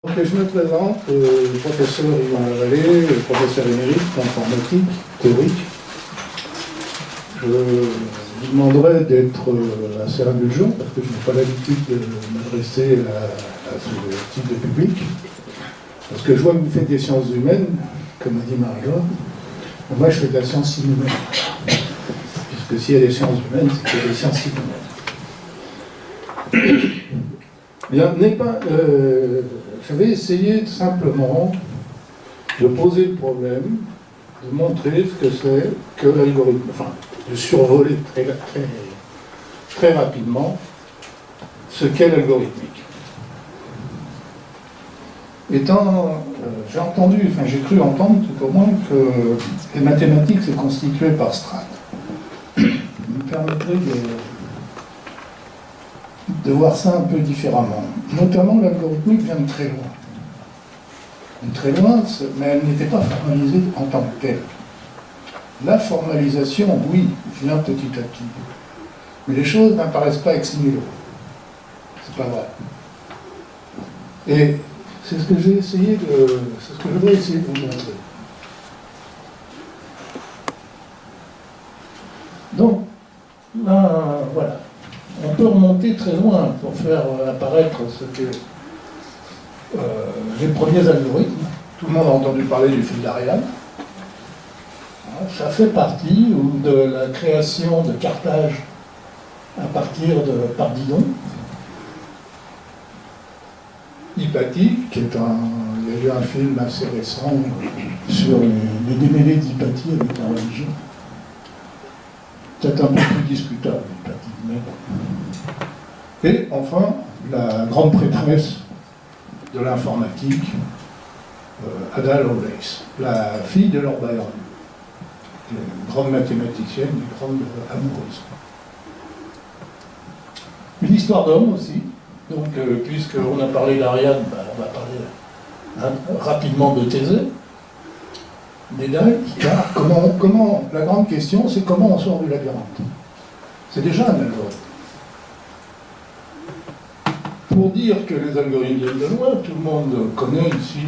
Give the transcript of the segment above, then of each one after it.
Donc, je me présente, professeur Yvan Lavallée, professeur émérite d'informatique théorique. Je vous demanderai d'être assez indulgent parce que je n'ai pas l'habitude de m'adresser à ce type de public. Parce que je vois que vous faites des sciences humaines, comme a dit Marie-Laure. Moi, je fais de la science inhumaine. Puisque s'il y a des sciences humaines, c'est qu'il y a des sciences inhumaines. Je vais essayer simplement de poser le problème, de montrer ce que c'est que l'algorithme, enfin, de survoler très rapidement ce qu'est l'algorithmique. J'ai cru entendre tout au moins que les mathématiques se constituaient par strates. Vous me permettrez de voir ça un peu différemment. Notamment, l'algorithmique vient de très loin. Très loin, mais elle n'était pas formalisée en tant que telle. La formalisation, oui, vient petit à petit. Mais les choses n'apparaissent pas ex nihilo. C'est pas vrai. Et c'est ce que je vais essayer de vous montrer. Donc, là, voilà. On peut remonter très loin pour faire apparaître ce que les premiers algorithmes. Tout le monde a entendu parler du fil d'Ariane. Ça fait partie de la création de Carthage à partir de Pardidon. Hypatie, il y a eu un film assez récent sur les démêlés d'Hypatie avec la religion. Peut-être un peu plus discutable, Hypatie. Et enfin, la grande prêtresse de l'informatique, Ada Lovelace, la fille de Lord Byron, une grande mathématicienne, une grande amoureuse. Une histoire d'homme aussi. Donc, puisqu'on a parlé d'Ariane, on va parler rapidement de Thésée. Dédale, car la grande question, c'est comment on sort du labyrinthe. C'est déjà un algorithme. Pour dire que les algorithmes viennent de loin, tout le monde connaît ici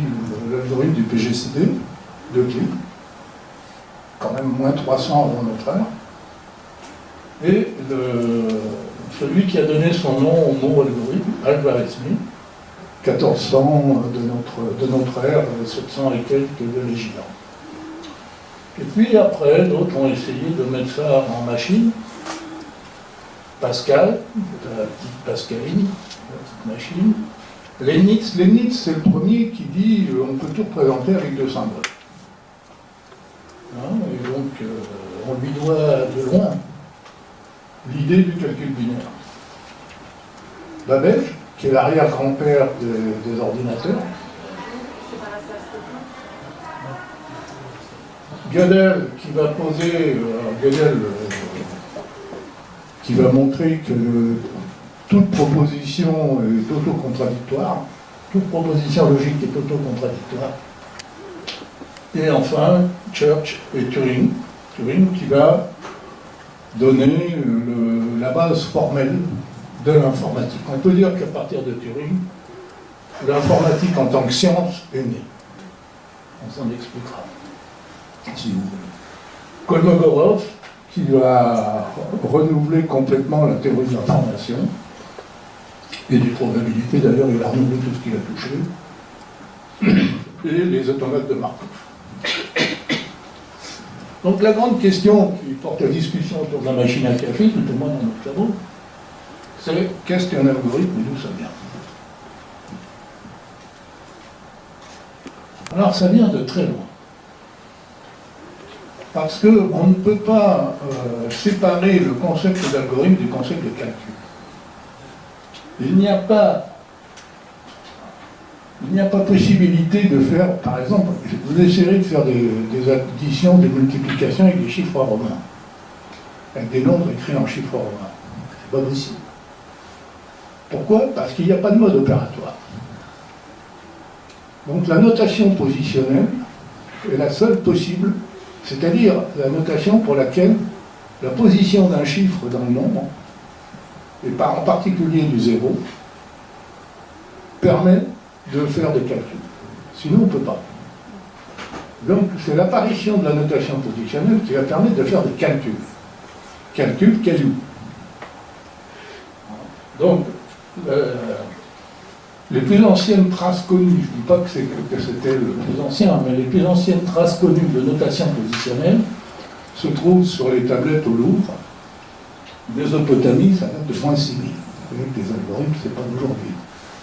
l'algorithme du PGCD, de Euclide, quand même moins 300 avant notre ère. Et celui qui a donné son nom au mot algorithme, Al-Khwarizmi, 1400 de notre ère, 700 et quelques de l'Égypte. Et puis après, d'autres ont essayé de mettre ça en machine. Pascal, la petite Pascaline, la petite machine. Leibniz, c'est le premier qui dit on peut tout représenter avec deux symboles. Et donc, on lui doit de loin l'idée du calcul binaire. Babbage, qui est l'arrière-grand-père des ordinateurs. Gödel, qui va poser, qui va montrer que toute proposition est autocontradictoire, toute proposition logique est autocontradictoire. Et enfin, Church et Turing qui va donner la base formelle de l'informatique. On peut dire qu'à partir de Turing, l'informatique en tant que science est née. On s'en expliquera, si vous voulez. Kolmogorov, qui va renouveler complètement la théorie de l'information et des probabilités, d'ailleurs il a renouvelé tout ce qu'il a touché, et les automates de Markov. Donc la grande question qui porte la discussion autour de la machine à café, tout au moins dans nos travaux, c'est qu'est-ce qu'un algorithme et d'où ça vient? Alors ça vient de très loin. Parce qu'on ne peut pas séparer le concept d'algorithme du concept de calcul. Il n'y a pas possibilité de faire, par exemple, vous essayerez de faire des additions, des multiplications avec des chiffres romains, avec des nombres écrits en chiffres romains. C'est pas possible. Pourquoi? Parce qu'il n'y a pas de mode opératoire. Donc la notation positionnelle est la seule possible, c'est-à-dire la notation pour laquelle la position d'un chiffre dans le nombre, et en particulier du zéro, permet de faire des calculs. Sinon, on ne peut pas. Donc, c'est l'apparition de la notation positionnelle qui va permettre de faire des calculs. Calcul, caillou. Donc, les plus anciennes traces connues, je ne dis pas que c'était le plus ancien, mais les plus anciennes traces connues de notation positionnelle se trouvent sur les tablettes au Louvre. Mésopotamie, ça date de moins 6000. Vous voyez que les algorithmes, ce n'est pas d'aujourd'hui.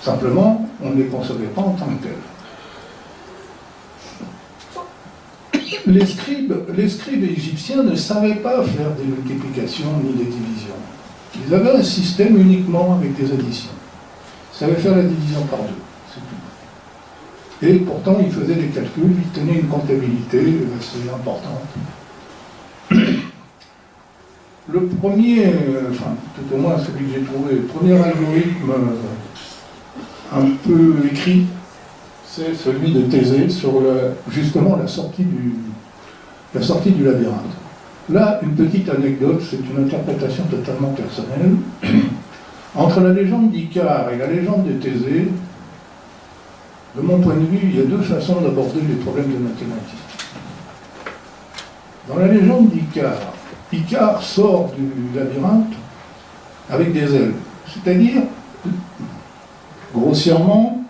Simplement, on ne les concevait pas en tant que tels. Les scribes égyptiens ne savaient pas faire des multiplications ni des divisions. Ils avaient un système uniquement avec des additions. Ils savaient faire la division par deux, c'est tout. Et pourtant, ils faisaient des calculs, ils tenaient une comptabilité assez importante. Le premier, enfin, tout au moins celui que j'ai trouvé, le premier algorithme un peu écrit, c'est celui de Thésée sur justement la sortie du labyrinthe. Là, une petite anecdote, c'est une interprétation totalement personnelle. Entre la légende d'Icare et la légende de Thésée, de mon point de vue, il y a deux façons d'aborder les problèmes de mathématiques. Dans la légende d'Icare, Icare sort du labyrinthe avec des ailes. C'est-à-dire, grossièrement,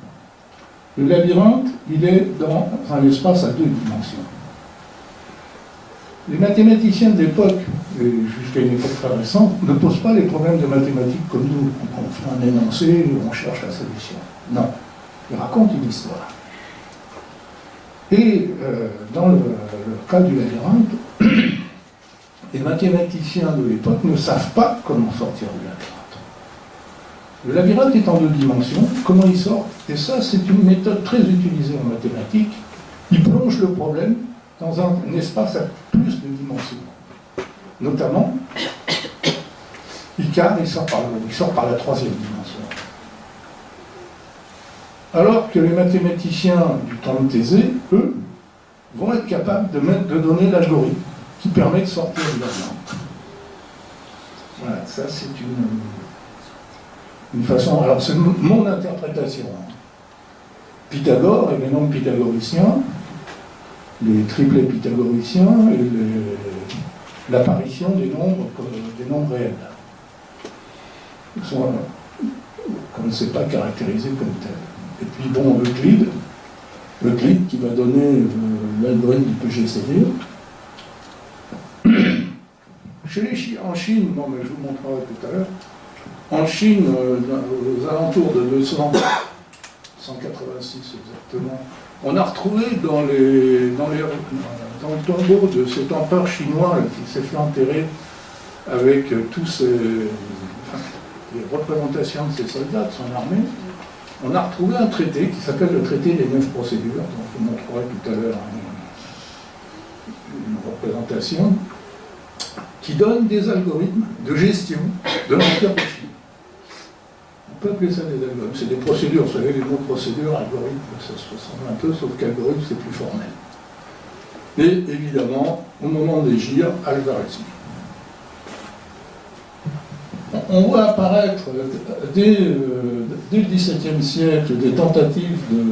le labyrinthe, il est dans un espace à deux dimensions. Les mathématiciens de l'époque, et jusqu'à une époque très récente, ne posent pas les problèmes de mathématiques comme nous. On fait un énoncé, on cherche la solution. Non, ils racontent une histoire. Et dans le cas du labyrinthe, les mathématiciens de l'époque ne savent pas comment sortir du labyrinthe. Le labyrinthe est en deux dimensions, comment il sort? Et ça, c'est une méthode très utilisée en mathématiques. Ils plongent le problème dans un espace à plus de dimensions. Notamment, Icare, il sort par la troisième dimension. Alors que les mathématiciens du temps de Thésée, eux, vont être capables de donner l'algorithme qui permet de sortir du labyrinthe. Voilà, ça c'est une façon... Alors c'est mon interprétation. Pythagore et les nombres pythagoriciens, les triplets pythagoriciens et l'apparition des nombres réels. Ils sont, qu'on ne sait pas caractériser comme tels. Et puis bon, Euclide qui va donner l'algorithme du PGCD. En Chine, non mais je vous montrerai tout à l'heure, en Chine, aux alentours de 186 exactement, on a retrouvé dans le tombeau de cet empereur chinois qui s'est fait enterrer avec tous les représentations de ses soldats, de son armée, on a retrouvé un traité qui s'appelle le traité des 9 procédures, dont je vous montrerai tout à l'heure une représentation, qui donne des algorithmes de gestion de l'empire de Chine. On peut appeler ça des algorithmes. C'est des procédures, vous savez, les mots procédures, algorithmes, ça se ressemble un peu, sauf qu'algorithme, c'est plus formel. Et évidemment, au moment d'agir, algorithme. On voit apparaître dès le XVIIe siècle des tentatives de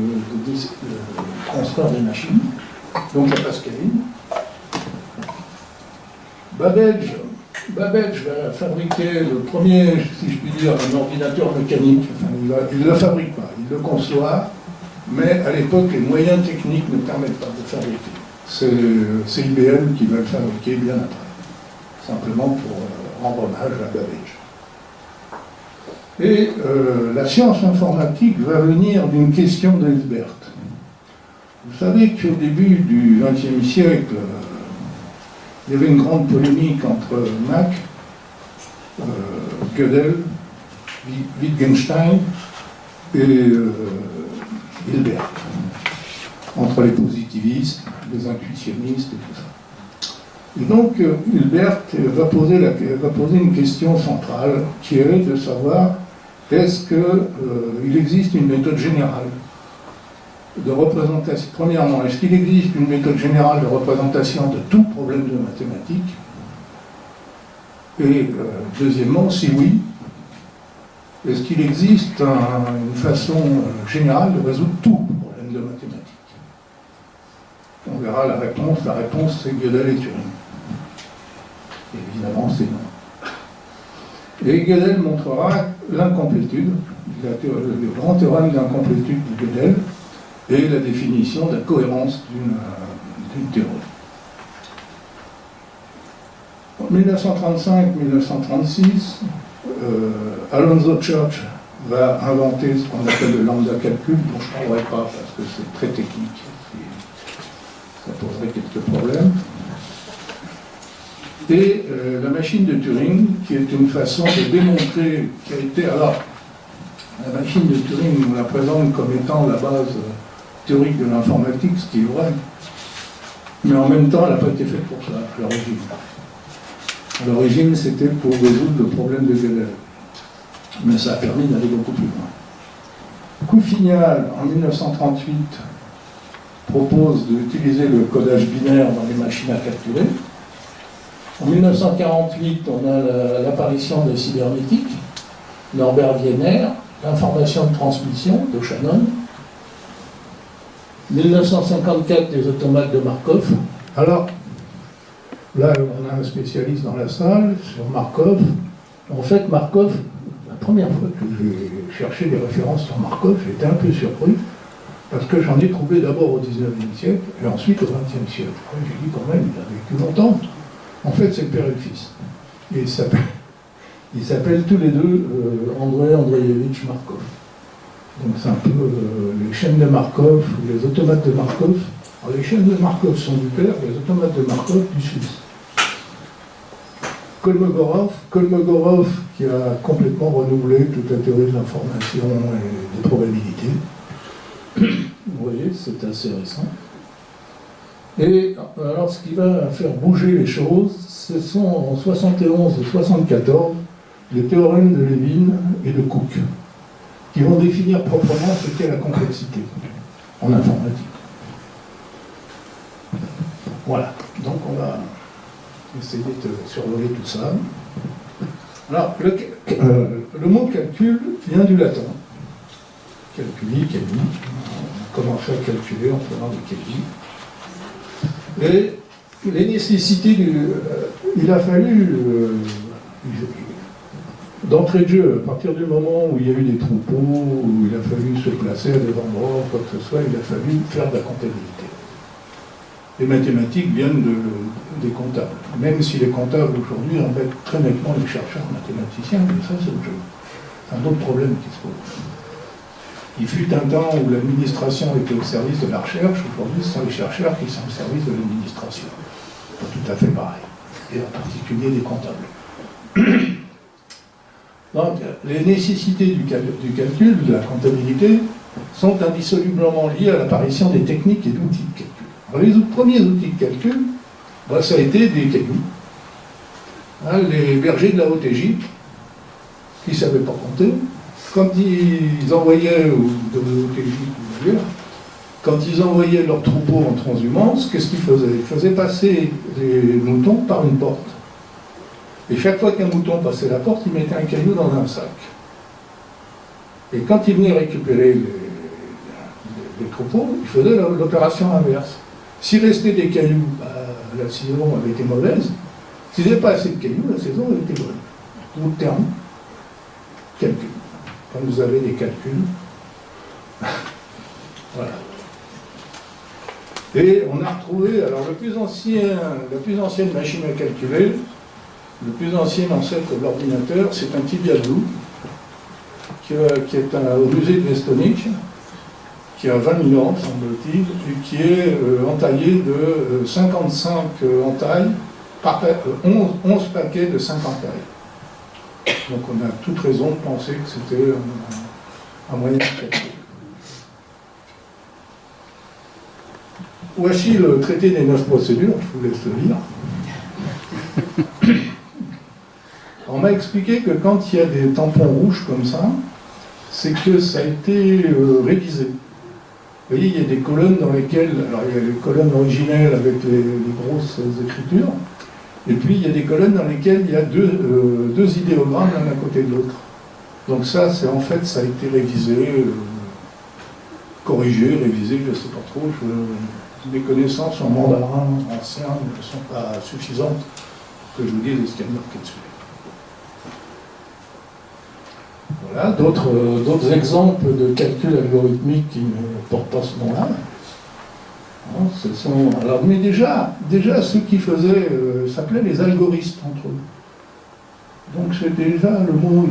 transfert des machines, donc la Pascaline. Babbage va fabriquer le premier, si je puis dire, un ordinateur mécanique. Enfin, il ne le fabrique pas, il le conçoit, mais à l'époque, les moyens techniques ne permettent pas de fabriquer. C'est IBM qui va le fabriquer bien après, simplement pour rendre hommage à Babbage. Et la science informatique va venir d'une question d'Hilbert. Vous savez qu'au début du XXe siècle, il y avait une grande polémique entre Mach, Gödel, Wittgenstein et Hilbert, entre les positivistes, les intuitionnistes et tout ça. Et donc Hilbert va poser une question centrale qui est de savoir est-ce qu'il existe une méthode générale de représentation. Premièrement, est-ce qu'il existe une méthode générale de représentation de tout problème de mathématiques? Et deuxièmement, si oui, Est-ce qu'il existe une façon générale de résoudre tout problème de mathématiques? On verra la réponse. La réponse, c'est Gödel et Turing. Évidemment, c'est non. Et Gödel montrera l'incomplétude, le grand théorème d'incomplétude de Gödel, et la définition de la cohérence d'une théorie. En 1935-1936, Alonzo Church va inventer ce qu'on appelle le lambda calcul, dont je ne parlerai pas parce que c'est très technique, ça poserait quelques problèmes. Et la machine de Turing, qui est une façon de démontrer, qui a été, alors, la machine de Turing, on la présente comme étant la base théorique de l'informatique, ce qui est vrai, mais en même temps, elle n'a pas été faite pour ça, à l'origine. À l'origine, c'était pour résoudre le problème de Gödel. Mais ça a permis d'aller beaucoup plus loin. Couffignal, en 1938, propose d'utiliser le codage binaire dans les machines à calculer. En 1948, on a l'apparition de cybernétique, Norbert Wiener, l'information de transmission de Shannon. 1954, les automates de Markov. Alors, là, on a un spécialiste dans la salle sur Markov. En fait, Markov, la première fois que j'ai cherché des références sur Markov, j'étais un peu surpris, parce que j'en ai trouvé d'abord au 19e siècle, et ensuite au 20e siècle. J'ai dit quand même, il a vécu longtemps. En fait, c'est le père et le fils. Et ils s'appellent tous les deux Andrei Andreevitch Markov. Donc c'est un peu les chaînes de Markov, ou les automates de Markov. Alors, les chaînes de Markov sont du père, les automates de Markov du fils. Kolmogorov qui a complètement renouvelé toute la théorie de l'information et des probabilités. Vous voyez, c'est assez récent. Et alors, ce qui va faire bouger les choses, ce sont en 71 et 74 les théorèmes de Levin et de Cook, qui vont définir proprement ce qu'est la complexité en informatique. Voilà, donc on va essayer de survoler tout ça. Alors, le mot calcul vient du latin. Calculi, calculi. On a commencé à calculer en prenant des calculs. Et les nécessités il a fallu, d'entrée de jeu, à partir du moment où il y a eu des troupeaux, où il a fallu se placer à des endroits, quoi que ce soit, il a fallu faire de la comptabilité. Les mathématiques viennent des comptables, même si les comptables aujourd'hui embêtent très nettement les chercheurs mathématiciens, mais ça c'est autre chose. C'est un autre problème qui se pose. Il fut un temps où l'administration était au service de la recherche, aujourd'hui ce sont les chercheurs qui sont au service de l'administration. Pas tout à fait pareil, et en particulier des comptables. Donc, les nécessités du calcul, de la comptabilité, sont indissolublement liées à l'apparition des techniques et d'outils de calcul. Alors, les premiers outils de calcul, ça a été des cailloux. Les bergers de la Haute-Égypte, qui ne savaient pas compter, quand ils envoyaient, ou de Haute-Égypte ou d'ailleurs, quand ils envoyaient leurs troupeaux en transhumance, qu'est-ce qu'ils faisaient? Ils faisaient passer les moutons par une porte. Et chaque fois qu'un mouton passait la porte, ils mettaient un caillou dans un sac. Et quand ils venaient récupérer les troupeaux, ils faisaient l'opération inverse. S'il restait des cailloux, la saison avait été mauvaise. S'il n'y avait pas assez de cailloux, la saison avait été bonne. Tout le terme, calcul. Quand vous avez des calculs, voilà. Et on a retrouvé, alors la plus ancienne machine à calculer, le plus ancien ancêtre de l'ordinateur, c'est un Tibia Blue, qui est au musée de Westonic, qui a 20 000 ans, semble-t-il, et qui est entaillé de 55 entailles, 11 paquets de 5 entailles. Donc on a toute raison de penser que c'était un moyen de calcul. Voici le traité des 9 procédures, je vous laisse le lire. On m'a expliqué que quand il y a des tampons rouges comme ça, c'est que ça a été révisé. Vous voyez, il y a des colonnes dans lesquelles, alors il y a les colonnes originelles avec les grosses écritures, et puis il y a des colonnes dans lesquelles il y a deux idéogrammes l'un à côté de l'autre. Donc ça, c'est en fait, ça a été révisé, corrigé, révisé, je ne sais pas trop. Mes connaissances en mandarin ancien ne sont pas suffisantes pour que je vous dise ce qu'il y a marqué dessus. Voilà, d'autres exemples de calcul algorithmique qui ne portent pas ce nom-là. Alors, mais déjà ceux qui faisaient s'appelaient les algoristes entre eux. Donc le mot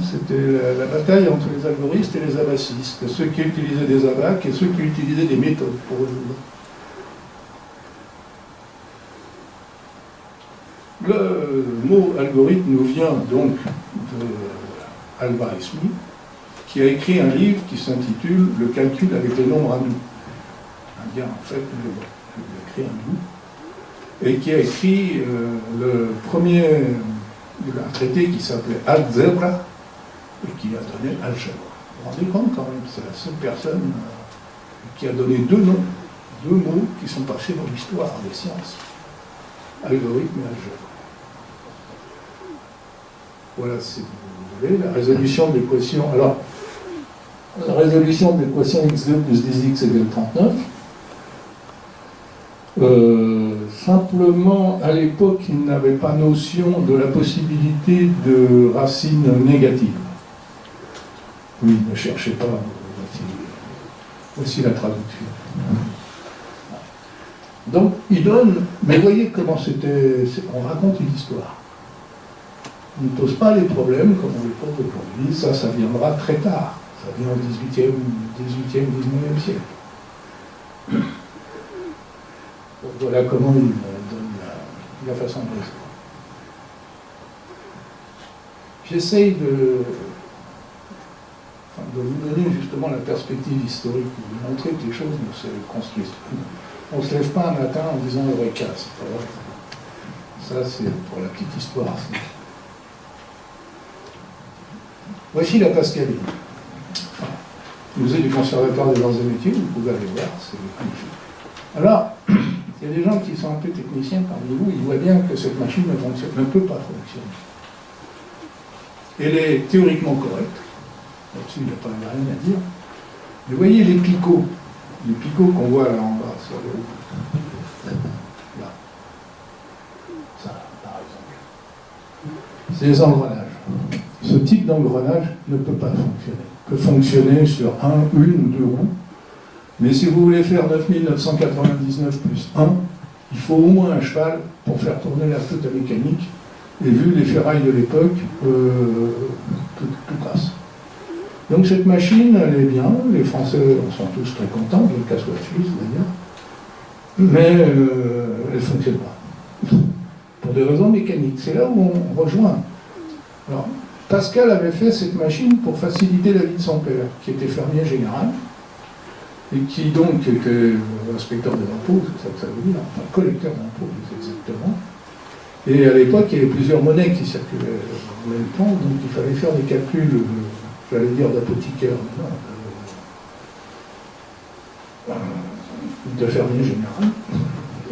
c'était la bataille entre les algoristes et les abacistes, ceux qui utilisaient des abacs et ceux qui utilisaient des méthodes pour résoudre. Le mot algorithme nous vient donc d'Al-Khwarizmi, qui a écrit un livre qui s'intitule « Le calcul avec les nombres à nous ». Un gars, en fait, il a écrit un livre, et qui a écrit le premier un traité qui s'appelait Al-Zebra, et qui a donné Al-Jabra. Vous vous rendez compte quand même, c'est la seule personne qui a donné deux mots qui sont passés dans l'histoire des sciences. Algorithme et Al-Jabra. Voilà, si vous voulez, la résolution de l'équation. Alors, la résolution de l'équation x2 plus 10x égale 39. Simplement, à l'époque, ils n'avaient pas notion de la possibilité de racines négatives. Oui, ne cherchez pas, voici la traduction. Donc, il donne, mais voyez comment c'était, on raconte une histoire. On ne pose pas les problèmes comme on les pose aujourd'hui, ça viendra très tard, ça vient au 18e, 19e siècle. Donc voilà comment il donne la façon de raisonner. J'essaye de vous donner justement la perspective historique, de vous montrer que les choses ne se construisent pas. On ne se lève pas un matin en disant Eureka, c'est pas vrai. Ça, c'est pour la petite histoire. Voici la Pascaline. Enfin, musée du Conservatoire des Arts et Métiers, vous pouvez aller voir, c'est magnifique. Alors, il y a des gens qui sont un peu techniciens parmi vous, ils voient bien que cette machine ne peut pas fonctionner. Elle est théoriquement correcte, là-dessus il n'y a pas rien à dire. Mais voyez les picots qu'on voit là en bas, sur le haut. Là. Ça, par exemple. C'est les engrenages. Ce type d'engrenage ne peut pas fonctionner. Il peut fonctionner sur une ou deux roues. Mais si vous voulez faire 9999 plus 1, il faut au moins un cheval pour faire tourner la flûte à mécanique. Et vu les ferrailles de l'époque, tout casse. Donc cette machine, elle est bien, les Français en sont tous très contents, bien qu'elle soit suisse d'ailleurs, mais elle ne fonctionne pas. Pour des raisons mécaniques. C'est là où on rejoint. Alors, Pascal avait fait cette machine pour faciliter la vie de son père, qui était fermier général, et qui donc était inspecteur des impôts, c'est ça que ça veut dire, enfin collecteur d'impôts exactement. Et à l'époque, il y avait plusieurs monnaies qui circulaient en même temps, donc il fallait faire des calculs, j'allais dire d'apothicaire, de fermier général.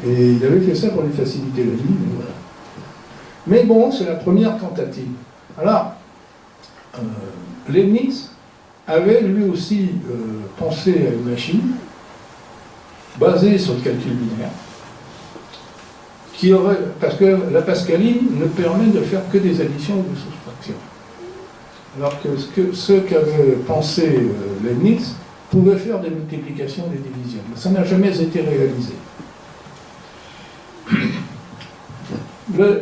Et il avait fait ça pour lui faciliter la vie, mais voilà. Mais bon, c'est la première tentative. Alors, Leibniz avait lui aussi pensé à une machine basée sur le calcul binaire, parce que la Pascaline ne permet de faire que des additions ou des soustractions. Alors que ceux qu'avait pensé Leibniz pouvaient faire des multiplications et des divisions. Mais ça n'a jamais été réalisé.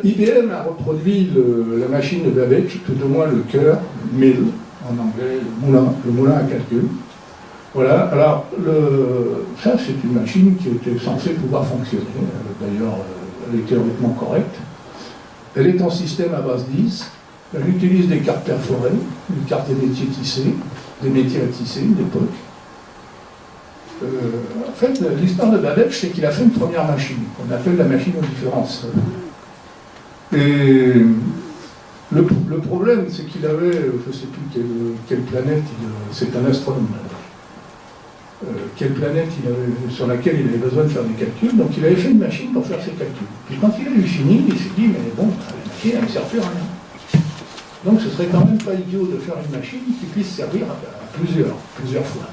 IBM a reproduit la machine de Babbage, tout au moins le cœur, mill, en anglais, le moulin à calcul. Voilà, alors ça c'est une machine qui était censée pouvoir fonctionner, d'ailleurs elle est théoriquement correcte. Elle est en système à base 10, elle utilise des cartes perforées, une carte des métiers tissés, des métiers à tisser d'époque. En fait, l'histoire de Babbage, c'est qu'il a fait une première machine, qu'on appelle la machine aux différences. Et le problème, c'est qu'il avait, je ne sais plus quelle planète, c'est un astronome, quelle planète sur laquelle il avait besoin de faire des calculs, donc il avait fait une machine pour faire ses calculs. Puis quand il a eu fini, il s'est dit, mais bon, la machine, elle ne sert plus à rien. Donc ce serait quand même pas idiot de faire une machine qui puisse servir à plusieurs fois.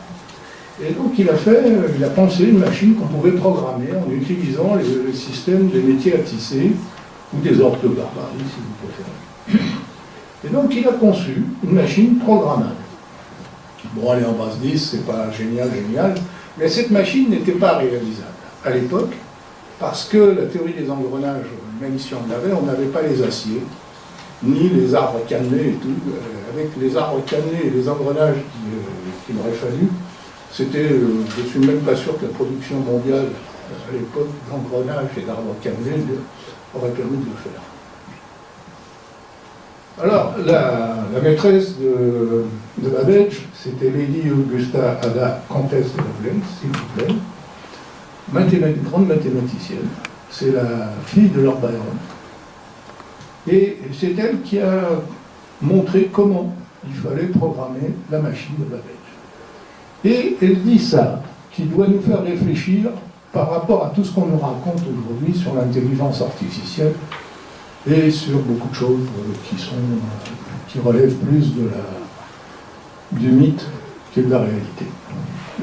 Et donc il a pensé une machine qu'on pouvait programmer en utilisant le système des métiers à tisser ou des ordres de barbarie, si vous préférez. Et donc il a conçu une machine programmable. Bon, elle est en base 10, c'est pas génial, mais cette machine n'était pas réalisable à l'époque, parce que la théorie des engrenages, même si on l'avait, on n'avait pas les aciers, ni les arbres cannelés et tout. Avec les arbres cannelés et les engrenages qu'il aurait fallu, c'était, je ne suis même pas sûr que la production mondiale, à l'époque, d'engrenages et d'arbres cannelés aurait permis de le faire. Alors, la maîtresse de Babbage, c'était Lady Augusta Ada, comtesse de Lovelace, s'il vous plaît, grande mathématicienne. C'est la fille de Lord Byron. Et c'est elle qui a montré comment il fallait programmer la machine de Babbage. Et elle dit ça, qui doit nous faire réfléchir par rapport à tout ce qu'on nous raconte aujourd'hui sur l'intelligence artificielle et sur beaucoup de choses qui relèvent plus du mythe que de la réalité.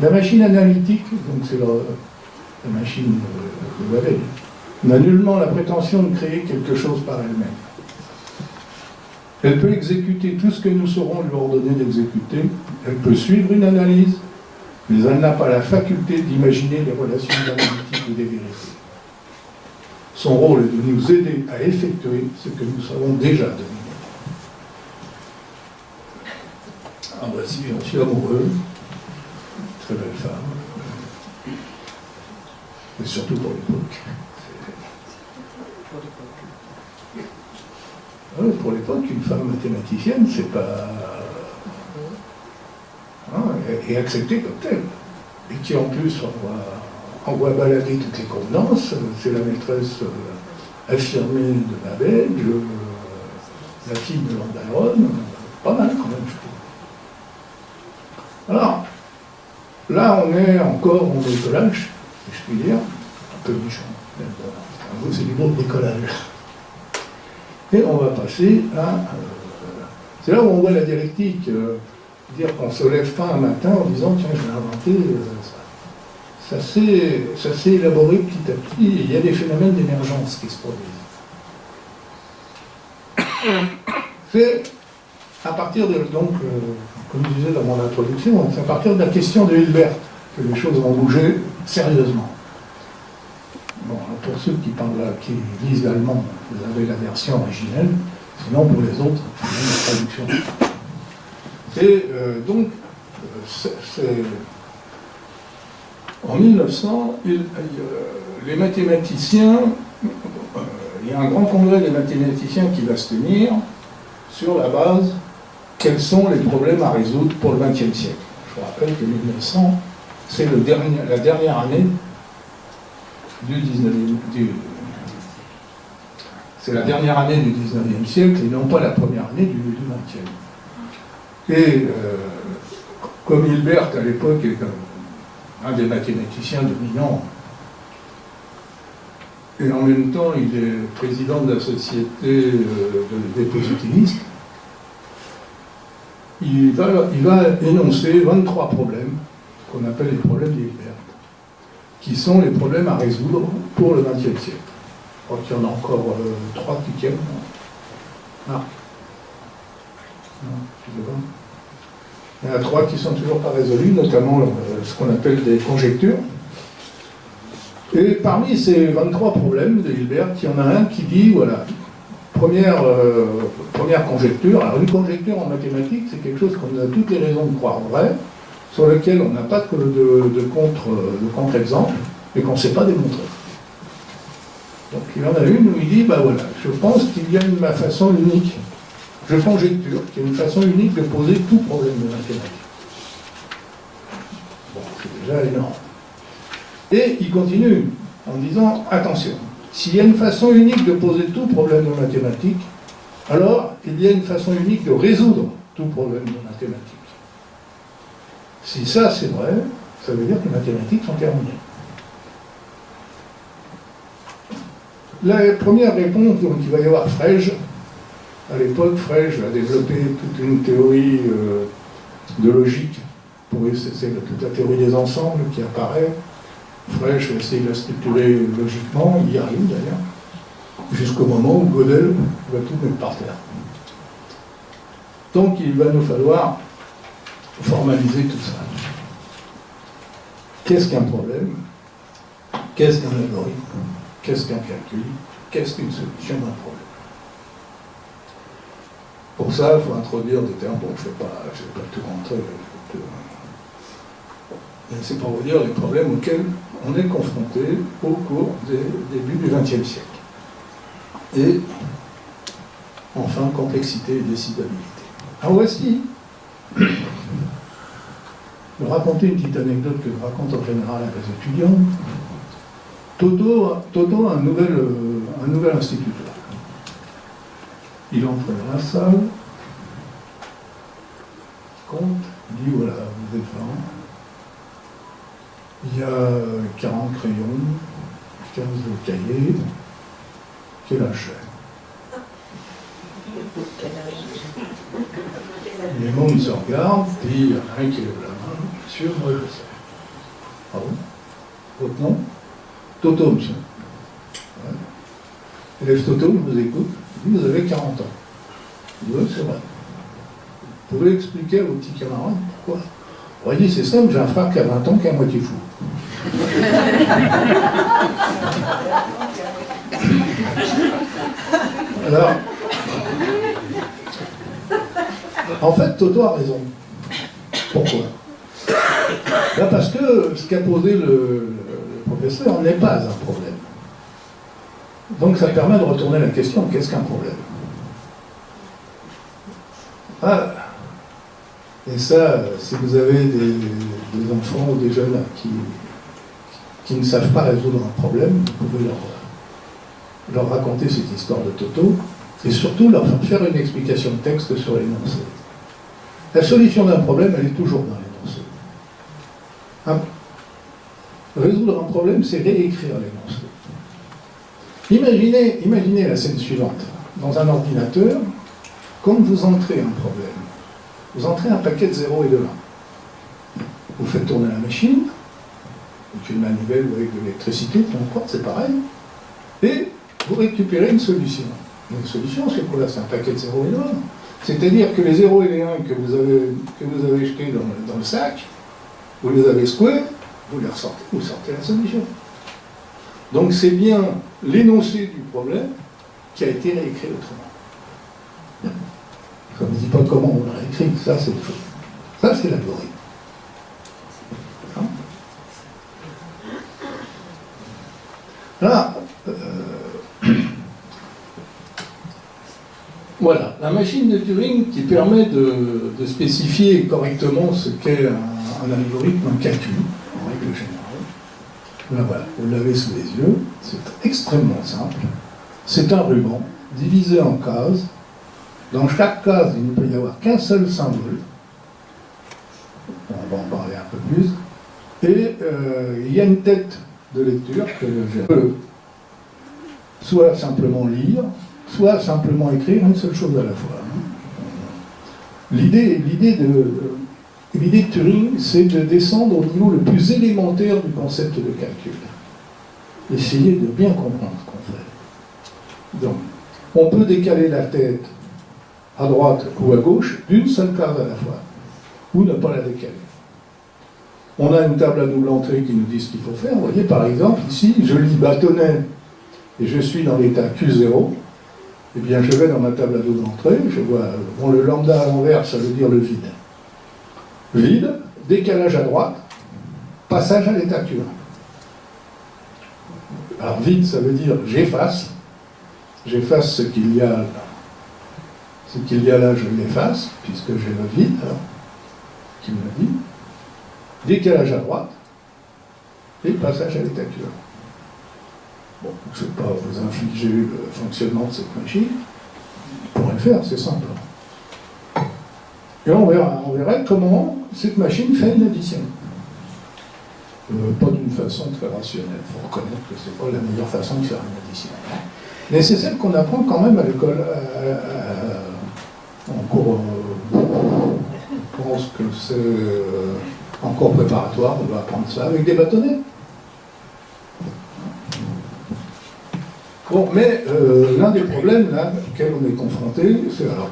La machine analytique, donc c'est la machine de Babbage, n'a nullement la prétention de créer quelque chose par elle-même. Elle peut exécuter tout ce que nous saurons lui ordonner d'exécuter, elle peut suivre une analyse, mais elle n'a pas la faculté d'imaginer les relations analytiques ou des vérités. Son rôle est de nous aider à effectuer ce que nous savons déjà deviner. Ah voici, j'en suis amoureux, très belle femme, et surtout pour l'époque. Pour l'époque, une femme mathématicienne, c'est pas... est acceptée comme telle. Et qui en plus envoie balader toutes les convenances. C'est la maîtresse affirmée de Babbage, la fille de Lord Byron. Pas mal quand même, je trouve. Alors, là, on est encore en bricolage, si je puis dire. Un peu méchant. En gros, c'est du bon bricolage. Et on va passer à... c'est là où on voit la dialectique. Dire qu'on ne se lève pas un matin en disant tiens, je vais inventer ça. Ça s'est élaboré petit à petit, et il y a des phénomènes d'émergence qui se produisent. C'est à partir de, donc, comme je disais dans mon introduction, c'est à partir de la question de Hilbert que les choses vont bouger sérieusement. Bon, pour ceux qui lisent l'allemand, vous avez la version originelle, sinon pour les autres, c'est une traduction. Et donc, en 1900, les mathématiciens, il y a un grand congrès des mathématiciens qui va se tenir sur la base quels sont les problèmes à résoudre pour le XXe siècle. Je vous rappelle que 1900, c'est la dernière année c'est la dernière année du XIXe siècle et non pas la première année du XXe. Et comme Hilbert à l'époque est un des mathématiciens dominants, et en même temps il est président de la société des positivistes, il va énoncer 23 problèmes qu'on appelle les problèmes d'Hilbert, qui sont les problèmes à résoudre pour le XXe siècle. Je crois qu'il y en a encore 3 qui tiennent. Ah. Non, je sais pas. Il y en a 3 qui sont toujours pas résolus, notamment ce qu'on appelle des conjectures. Et parmi ces 23 problèmes de Hilbert, il y en a un qui dit, voilà, première conjecture. Alors une conjecture en mathématiques, c'est quelque chose qu'on a toutes les raisons de croire vrai, sur lequel on n'a pas de contre-exemple, et qu'on ne sait pas démontrer. Donc il y en a une où il dit, ben voilà, je pense qu'il y a une façon unique, je conjecture qu'il y a une façon unique de poser tout problème de mathématiques. Bon, c'est déjà énorme. Et il continue en disant, attention, s'il y a une façon unique de poser tout problème de mathématiques, alors il y a une façon unique de résoudre tout problème de mathématiques. Si ça c'est vrai, ça veut dire que les mathématiques sont terminées. La première réponse, donc il va y avoir Frege, À l'époque, Frege a développé toute une théorie de logique. Pour eux, c'est toute la théorie des ensembles qui apparaît. Frege va essayer de la structurer logiquement, il y arrive d'ailleurs, jusqu'au moment où Gödel va tout mettre par terre. Donc il va nous falloir formaliser tout ça. Qu'est-ce qu'un problème? Qu'est-ce qu'un algorithme? Qu'est-ce qu'un calcul? Qu'est-ce qu'une solution d'un problème? Pour ça, il faut introduire des termes. Bon, je ne vais pas tout rentrer. Mais c'est pour vous dire les problèmes auxquels on est confronté au cours des débuts du XXe siècle. Et enfin, complexité et décidabilité. Alors voici, je vais raconter une petite anecdote que je raconte en général à mes étudiants. Toto a un nouvel instituteur. Il entre dans la salle, compte, il dit voilà, vous êtes 20. Il y a 40 crayons, 15 cahiers. Quel âge c'est? Les mondes se regardent, puis il y en a un qui lève la main. Monsieur, moi je sais. Ah bon? Votre nom? Toto, monsieur. Ouais. Élève Toto, je vous écoute. Il dit, vous avez 40 ans. Oui, c'est vrai. Vous pouvez expliquer à vos petits camarades pourquoi? On dit, c'est simple, j'ai un frère qui a 20 ans qui est à moitié fou. Alors, en fait, Toto a raison. Pourquoi? Là, parce que ce qu'a posé le professeur n'est pas un problème. Donc ça permet de retourner la question, qu'est-ce qu'un problème? Ah, et ça, si vous avez des enfants ou des jeunes qui ne savent pas résoudre un problème, vous pouvez leur raconter cette histoire de Toto, et surtout leur faire une explication de texte sur l'énoncé. La solution d'un problème, elle est toujours dans l'énoncé. Résoudre un problème, c'est réécrire l'énoncé. Imaginez la scène suivante. Dans un ordinateur, quand vous entrez un problème, vous entrez un paquet de 0 et de 1. Vous faites tourner la machine, avec une manivelle ou avec de l'électricité, peu importe, c'est pareil, et vous récupérez une solution. Une solution, c'est quoi? C'est un paquet de 0 et de 1. C'est-à-dire que les 0 et les 1 que vous avez jetés dans le sac, vous les avez secoués, vous les ressortez, vous sortez la solution. Donc c'est bien l'énoncé du problème qui a été réécrit autrement. Je ne dis pas comment on l'a réécrit, ça c'est le chose. Ça c'est l'algorithme. Hein? Là, voilà, la machine de Turing qui permet de spécifier correctement ce qu'est un algorithme, un calcul, en règle générale. Là, voilà, vous l'avez sous les yeux, c'est extrêmement simple. C'est un ruban divisé en cases. Dans chaque case, il ne peut y avoir qu'un seul symbole. On va en parler un peu plus. Et il y a une tête de lecture que je peux soit simplement lire, soit simplement écrire une seule chose à la fois. L'idée de Turing, c'est de descendre au niveau le plus élémentaire du concept de calcul. Essayer de bien comprendre ce qu'on fait. Donc, on peut décaler la tête à droite ou à gauche d'une seule case à la fois, ou ne pas la décaler. On a une table à double entrée qui nous dit ce qu'il faut faire. Vous voyez, par exemple, ici, je lis bâtonnet et je suis dans l'état Q0. Eh bien, je vais dans ma table à double entrée, je vois, bon, le lambda à l'envers, ça veut dire le vide. Vide, décalage à droite, passage à l'état Q1. Alors, vide, ça veut dire j'efface. J'efface ce qu'il y a là. Ce qu'il y a là, je l'efface, puisque j'ai le vide, alors, qui me dit. Décalage à droite, et passage à l'état Q1. Bon, je ne vais pas vous infliger le fonctionnement de cette machine. On pourrait le faire, c'est simple. Et on verra comment cette machine fait une addition. Pas d'une façon très rationnelle. Il faut reconnaître que ce n'est pas la meilleure façon de faire une addition. Mais c'est celle qu'on apprend quand même à l'école, cours, je pense que c'est en cours préparatoire, on va apprendre ça avec des bâtonnets. Bon, mais l'un des problèmes là, auxquels on est confronté, c'est alors,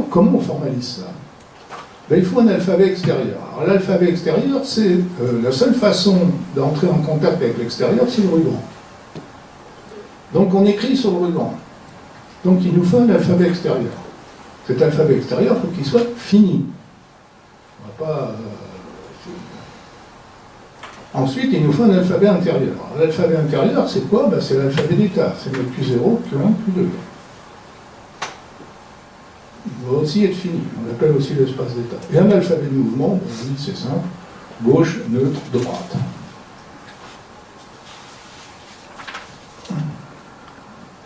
comment on formalise ça? Ben, il faut un alphabet extérieur. Alors l'alphabet extérieur, c'est la seule façon d'entrer en contact avec l'extérieur, c'est le ruban. Donc on écrit sur le ruban. Donc il nous faut un alphabet extérieur. Cet alphabet extérieur, il faut qu'il soit fini. On va pas... Ensuite, il nous faut un alphabet intérieur. L'alphabet intérieur, c'est quoi? Ben, c'est l'alphabet d'état. C'est le Q0, Q1, Q2. Il doit aussi être fini. On l'appelle aussi l'espace d'état. Et un alphabet de mouvement, ben, c'est simple. Gauche, neutre, droite.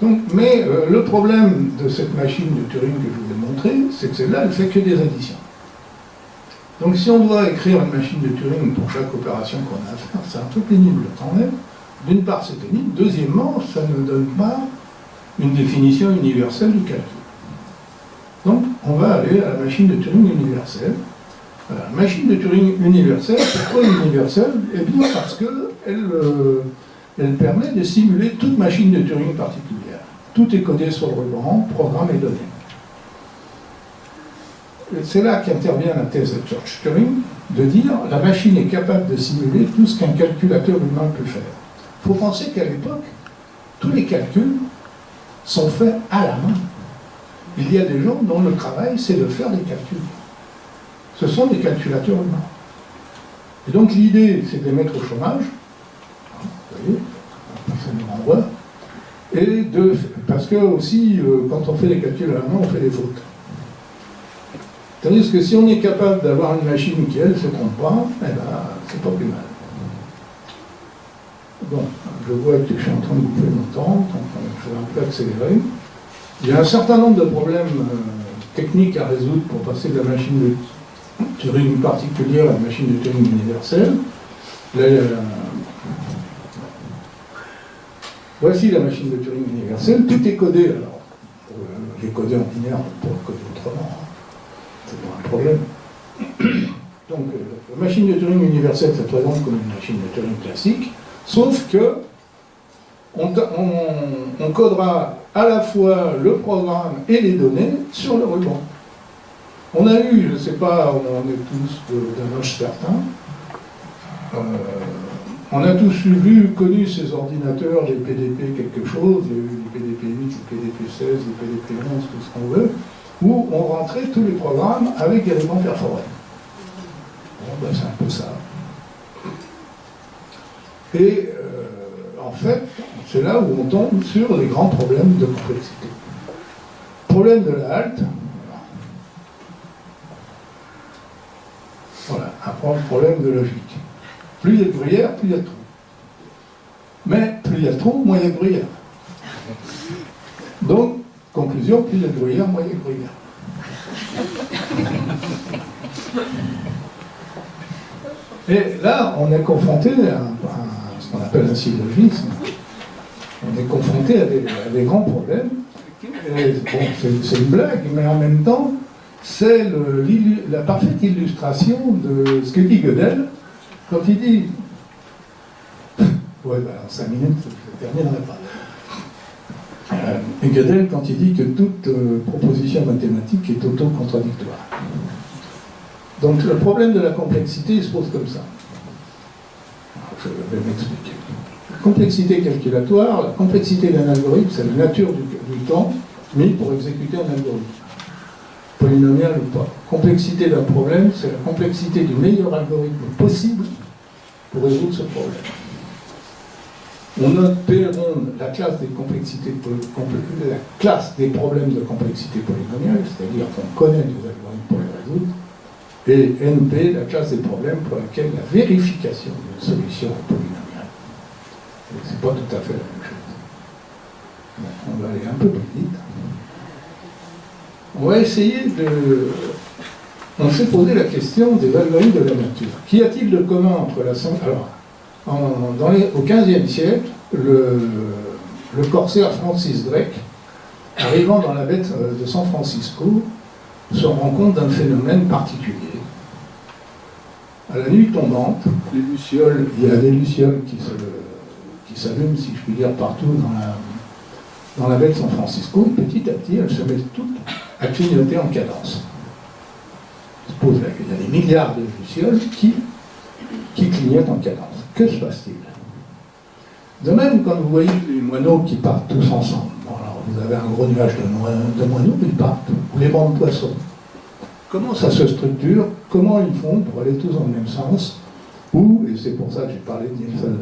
Donc, mais le problème de cette machine de Turing que je vous ai montrée, c'est que celle-là, elle ne fait que des additions. Donc si on doit écrire une machine de Turing pour chaque opération qu'on a à faire, c'est un peu pénible quand même. D'une part, c'est pénible. Deuxièmement, ça ne donne pas une définition universelle du calcul. Donc, on va aller à la machine de Turing universelle. Voilà, la machine de Turing universelle, pourquoi universelle? Eh bien parce qu'elle permet de simuler toute machine de Turing particulière. Tout est codé sur le ruban, programme et données. C'est là qu'intervient la thèse de Church-Turing, de dire la machine est capable de simuler tout ce qu'un calculateur humain peut faire. Il faut penser qu'à l'époque, tous les calculs sont faits à la main. Il y a des gens dont le travail, c'est de faire des calculs. Ce sont des calculateurs humains. Et donc l'idée, c'est de les mettre au chômage. Vous voyez, ça nous renvoie. Et parce que aussi, quand on fait des calculs à la main, on fait des fautes. Tandis que si on est capable d'avoir une machine qui, elle, ne se trompe pas, eh ben, c'est pas plus mal. Bon, je vois que je suis en train de bouffer mon temps, donc je vais un peu accélérer. Il y a un certain nombre de problèmes techniques à résoudre pour passer de la machine de Turing particulière à la machine de Turing universelle. Là, voici la machine de Turing universelle. Tout est codé. Alors, les codés en binaire, on peut le coder autrement. C'est pas un problème. Donc, la machine de Turing universelle se présente comme une machine de Turing classique, sauf que on codera à la fois le programme et les données sur le ruban. On a eu, je ne sais pas, on est tous d'un âge certain, on a tous connu ces ordinateurs, les PDP quelque chose, il y a eu les PDP 8, les PDP 16, les PDP 11, tout ce qu'on veut, où on rentrait tous les programmes avec éléments perforés. Bon, ben, c'est un peu ça. Et en fait, c'est là où on tombe sur les grands problèmes de complexité. Problème de la halte. Voilà, un problème de logique. Plus il y a de gruyère, plus il y a de trous. Mais plus il y a de trous, moins il y a de gruyère. Donc, conclusion, plus il y a de gruyère, moins il y a de gruyère. Et là, on est confronté à ce qu'on appelle un syllogisme. On est confronté à des grands problèmes. Et, bon, c'est une blague, mais en même temps, c'est la parfaite illustration de ce que dit Gödel quand il dit... Ouais, ben, en 5 minutes, je ne terminerai pas. Et Gödel, quand il dit que toute proposition mathématique est auto-contradictoire. Donc le problème de la complexité, il se pose comme ça. Je vais m'expliquer. La complexité calculatoire, la complexité d'un algorithme, c'est la nature du temps mis pour exécuter un algorithme. Polynomial ou pas. Complexité d'un problème, c'est la complexité du meilleur algorithme possible pour résoudre ce problème. On note P ronde la classe des complexités, la classe des problèmes de complexité polynomiale, c'est-à-dire qu'on connaît des algorithmes pour les résoudre, et NP, la classe des problèmes pour laquelle la vérification d'une solution est polynomiale. C'est pas tout à fait la même chose. Donc, on va aller un peu plus vite. On va essayer de... On s'est posé la question des algorithmes de la nature. Qu'y a-t-il de commun entre la... Alors, au XVe siècle, le corsaire Francis Drake, arrivant dans la baie de San Francisco, se rend compte d'un phénomène particulier. À la nuit tombante, les lucioles, il y a des lucioles qui s'allument, si je puis dire, partout dans la baie de San Francisco, et petit à petit, elles se mettent toutes à clignoter en cadence. Il y a des milliards de lucioles qui clignotent en cadence. Que se passe-t-il? De même, quand vous voyez les moineaux qui partent tous ensemble, bon, alors vous avez un gros nuage de moineaux, ils partent, ou les bancs de poissons. Comment ça se structure? Comment ils font pour aller tous dans le même sens? Ou, et c'est pour ça que j'ai parlé de Nielsen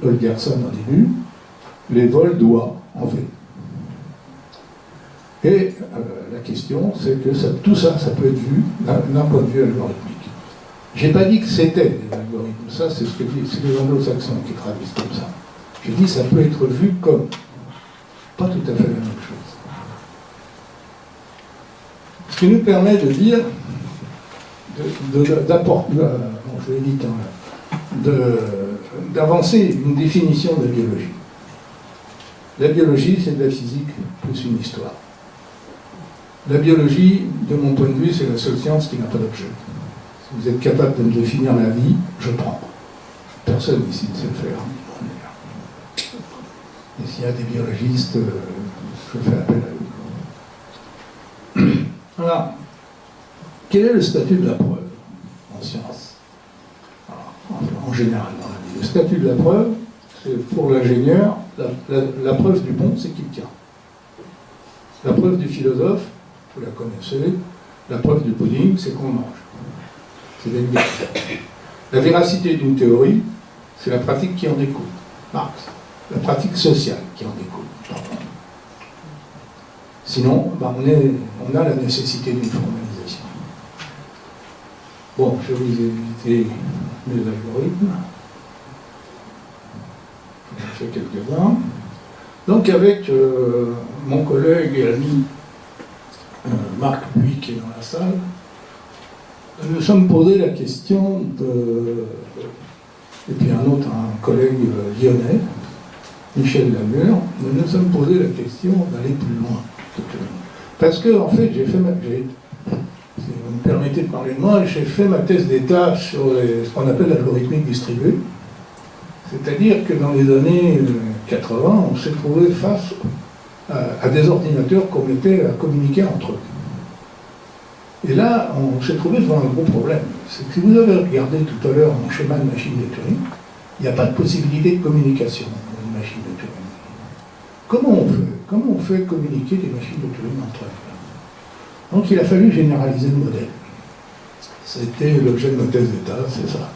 Holgersson au début, les vols d'oies en fait. Et la question, c'est que tout ça peut être vu d'un point de vue algorithmique. J'ai pas dit que c'était des algorithmes, ça c'est ce que c'est les anglo-saxons qui traduisent comme ça. J'ai dit que ça peut être vu comme pas tout à fait la même chose. Ce qui nous permet de dire, d'avancer une définition de la biologie. La biologie, c'est de la physique plus une histoire. La biologie, de mon point de vue, c'est la seule science qui n'a pas d'objet. Si vous êtes capable de me définir la vie, je prends. Personne ici ne sait le faire. Et s'il y a des biologistes, je fais appel à eux. Alors, quel est le statut de la preuve en science? En général, dans la vie. Le statut de la preuve, c'est pour l'ingénieur, la preuve du pont, c'est qu'il tient. La preuve du philosophe, vous la connaissez, la preuve du pudding, c'est qu'on mange. C'est l'exemple. La véracité d'une théorie, c'est la pratique qui en découle. Marx. La pratique sociale qui en découle. Sinon, on a la nécessité d'une formalisation. Bon, je vais vous éviter mes algorithmes. J'en ai fait quelques-uns. Donc avec mon collègue et ami Marc Buis qui est dans la salle, nous nous sommes posé la question et puis un collègue lyonnais, Michel Lamure, nous nous sommes posé la question d'aller plus loin. Parce que, en fait, si vous me permettez de parler de moi, j'ai fait ma thèse d'état sur ce qu'on appelle l'algorithmique distribuée. C'est-à-dire que dans les années 80, on s'est trouvé face à des ordinateurs qu'on mettait à communiquer entre eux. Et là, on s'est trouvé devant un gros problème. C'est que si vous avez regardé tout à l'heure mon schéma de machine de Turing, il n'y a pas de possibilité de communication dans une machine de Turing. Comment on fait communiquer des machines de Turing entre elles? Donc il a fallu généraliser le modèle. C'était l'objet de ma thèse d'état, c'est ça.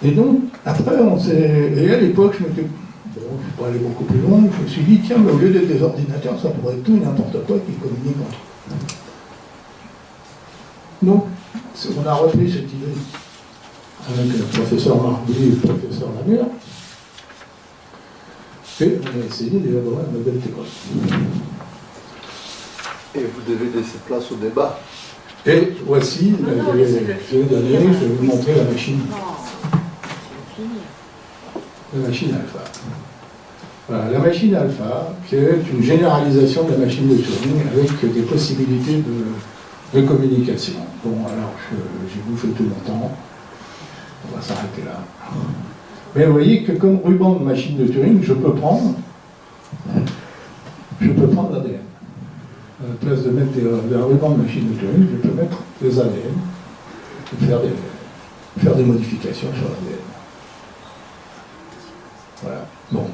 Et donc, après, et à l'époque, je ne vais pas aller beaucoup plus loin, je me suis dit, tiens, mais au lieu d'être des ordinateurs, ça pourrait être tout et n'importe quoi qui communique entre eux. Donc, on a repris cette idée avec le professeur Marby et le professeur Lamure, et on a essayé d'élaborer un modèle théorique. Et vous devez laisser place au débat. Et voici, je vais vous montrer la machine. La machine alpha. Voilà, la machine alpha, qui est une généralisation de la machine de Turing avec des possibilités de communication. Bon, alors, j'ai bouffé tout mon temps. On va s'arrêter là. Mais vous voyez que comme ruban de machine de Turing, je peux prendre l'ADN. À la place de mettre des rubans de machine de Turing, je peux mettre des ADN et faire des modifications sur l'ADN. Voilà. Bon,